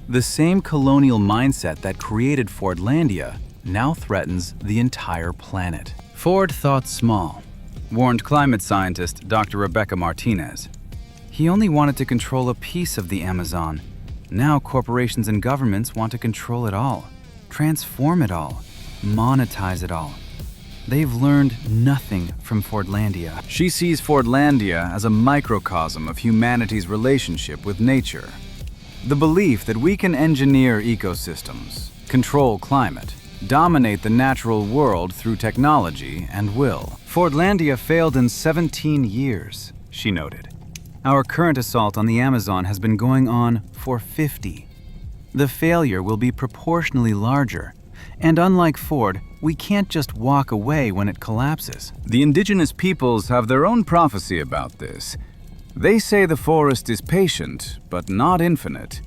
The same colonial mindset that created Fordlandia now threatens the entire planet. Ford thought small, warned climate scientist Dr. Rebecca Martinez. He only wanted to control a piece of the Amazon. Now corporations and governments want to control it all, transform it all, monetize it all. They've learned nothing from Fordlandia. She sees Fordlandia as a microcosm of humanity's relationship with nature. The belief that we can engineer ecosystems, control climate, dominate the natural world through technology and will. Fordlandia failed in 17 years, she noted. Our current assault on the Amazon has been going on for 50. The failure will be proportionally larger, and unlike Ford, we can't just walk away when it collapses. The indigenous peoples have their own prophecy about this. They say the forest is patient, but not infinite,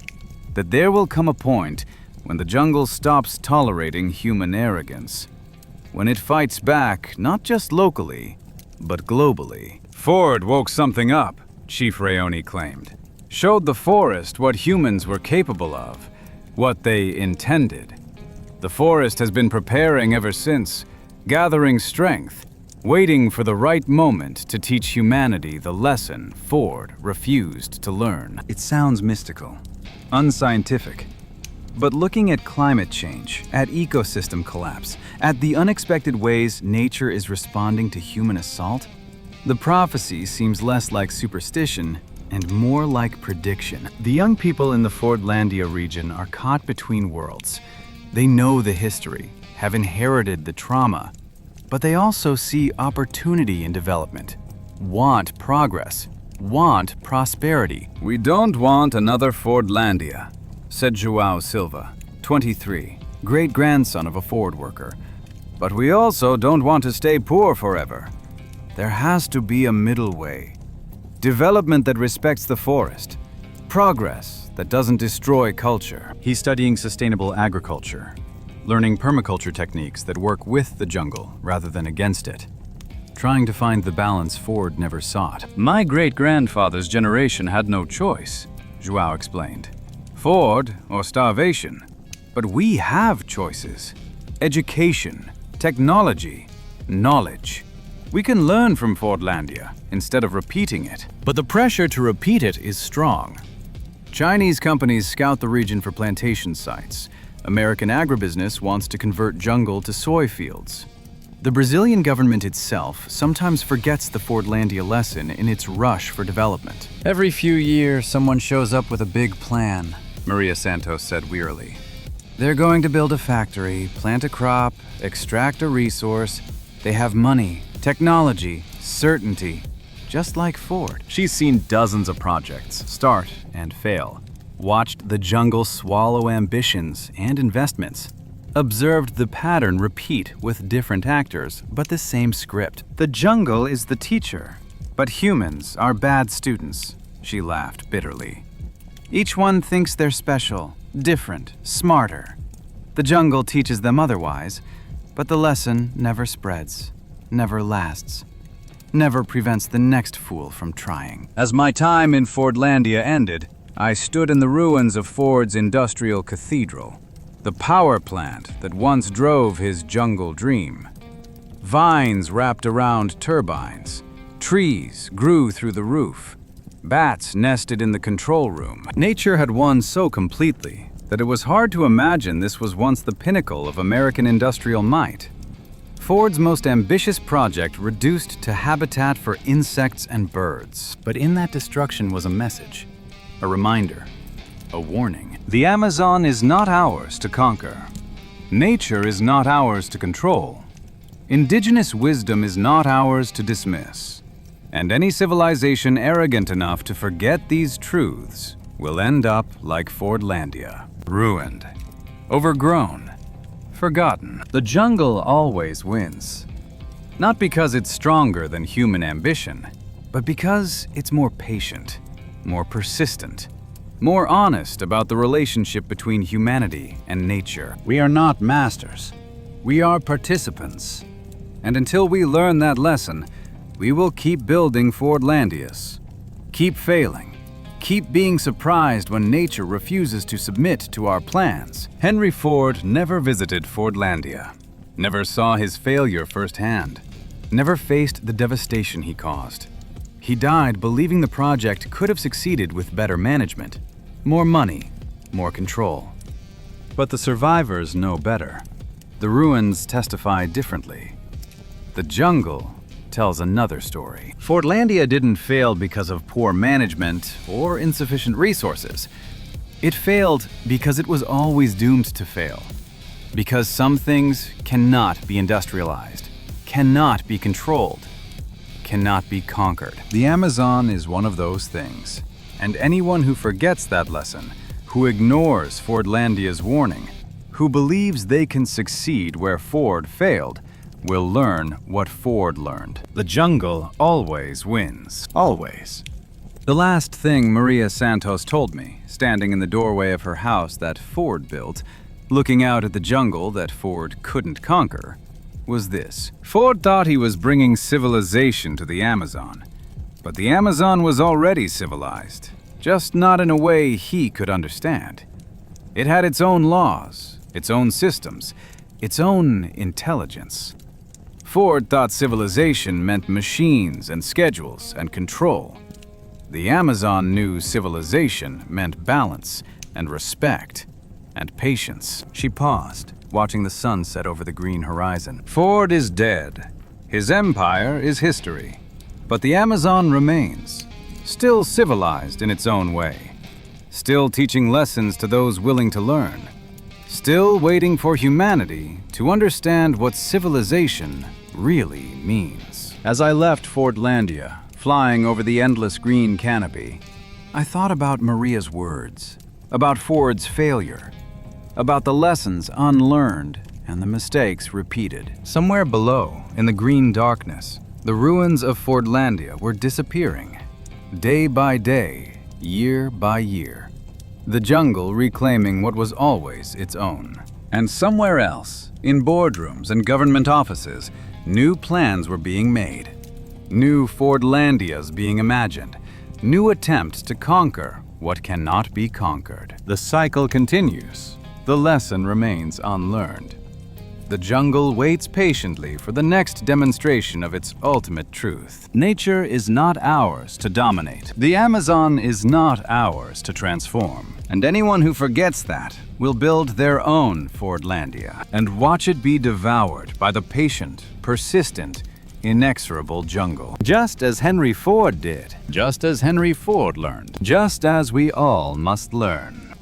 that there will come a point when the jungle stops tolerating human arrogance, when it fights back not just locally, but globally. Ford woke something up, Chief Rayoni claimed. Showed the forest what humans were capable of, what they intended. The forest has been preparing ever since, gathering strength, waiting for the right moment to teach humanity the lesson Ford refused to learn. It sounds mystical, unscientific. But looking at climate change, at ecosystem collapse, at the unexpected ways nature is responding to human assault, the prophecy seems less like superstition and more like prediction. The young people in the Fordlandia region are caught between worlds. They know the history, have inherited the trauma, but they also see opportunity in development, want progress, want prosperity. We don't want another Fordlandia, said João Silva, 23, great-grandson of a Ford worker. But we also don't want to stay poor forever. There has to be a middle way. Development that respects the forest. Progress that doesn't destroy culture. He's studying sustainable agriculture, learning permaculture techniques that work with the jungle rather than against it, trying to find the balance Ford never sought. My great-grandfather's generation had no choice, João explained. Ford or starvation. But we have choices. Education, technology, knowledge. We can learn from Fordlandia instead of repeating it. But the pressure to repeat it is strong. Chinese companies scout the region for plantation sites. American agribusiness wants to convert jungle to soy fields. The Brazilian government itself sometimes forgets the Fordlandia lesson in its rush for development. Every few years, someone shows up with a big plan, Maria Santos said wearily. They're going to build a factory, plant a crop, extract a resource. They have money, technology, certainty, just like Ford. She's seen dozens of projects start and fail, watched the jungle swallow ambitions and investments, observed the pattern repeat with different actors, but the same script. The jungle is the teacher, but humans are bad students, she laughed bitterly. Each one thinks they're special, different, smarter. The jungle teaches them otherwise, but the lesson never spreads, never lasts, never prevents the next fool from trying. As my time in Fordlandia ended, I stood in the ruins of Ford's industrial cathedral, the power plant that once drove his jungle dream. Vines wrapped around turbines, trees grew through the roof, bats nested in the control room. Nature had won so completely that it was hard to imagine this was once the pinnacle of American industrial might. Ford's most ambitious project reduced to habitat for insects and birds. But in that destruction was a message, a reminder, a warning. The Amazon is not ours to conquer. Nature is not ours to control. Indigenous wisdom is not ours to dismiss. And any civilization arrogant enough to forget these truths will end up like Fordlandia, ruined, overgrown, forgotten. The jungle always wins. Not because it's stronger than human ambition, but because it's more patient, more persistent, more honest about the relationship between humanity and nature. We are not masters. We are participants. And until we learn that lesson, we will keep building Fordlandias, keep failing, keep being surprised when nature refuses to submit to our plans. Henry Ford never visited Fordlandia, never saw his failure firsthand, never faced the devastation he caused. He died believing the project could have succeeded with better management, more money, more control. But the survivors know better. The ruins testify differently. The jungle tells another story. Fordlandia didn't fail because of poor management or insufficient resources. It failed because it was always doomed to fail. Because some things cannot be industrialized, cannot be controlled, cannot be conquered. The Amazon is one of those things. And anyone who forgets that lesson, who ignores Fordlandia's warning, who believes they can succeed where Ford failed, will learn what Ford learned. The jungle always wins. Always. The last thing Maria Santos told me, standing in the doorway of her house that Ford built, looking out at the jungle that Ford couldn't conquer, was this. Ford thought he was bringing civilization to the Amazon, but the Amazon was already civilized, just not in a way he could understand. It had its own laws, its own systems, its own intelligence. Ford thought civilization meant machines and schedules and control. The Amazon knew civilization meant balance and respect and patience. She paused, watching the sun set over the green horizon. Ford is dead. His empire is history. But the Amazon remains, still civilized in its own way, still teaching lessons to those willing to learn, still waiting for humanity to understand what civilization really means. As I left Fordlandia, flying over the endless green canopy, I thought about Maria's words, about Ford's failure, about the lessons unlearned and the mistakes repeated. Somewhere below, in the green darkness, the ruins of Fordlandia were disappearing, day by day, year by year. The jungle reclaiming what was always its own. And somewhere else, in boardrooms and government offices, new plans were being made. New Fordlandias being imagined. New attempts to conquer what cannot be conquered. The cycle continues. The lesson remains unlearned. the jungle waits patiently for the next demonstration of its ultimate truth. Nature is not ours to dominate. The Amazon is not ours to transform. And anyone who forgets that will build their own Fordlandia and watch it be devoured by the patient, persistent, inexorable jungle. Just as Henry Ford did. Just as Henry Ford learned. Just as we all must learn.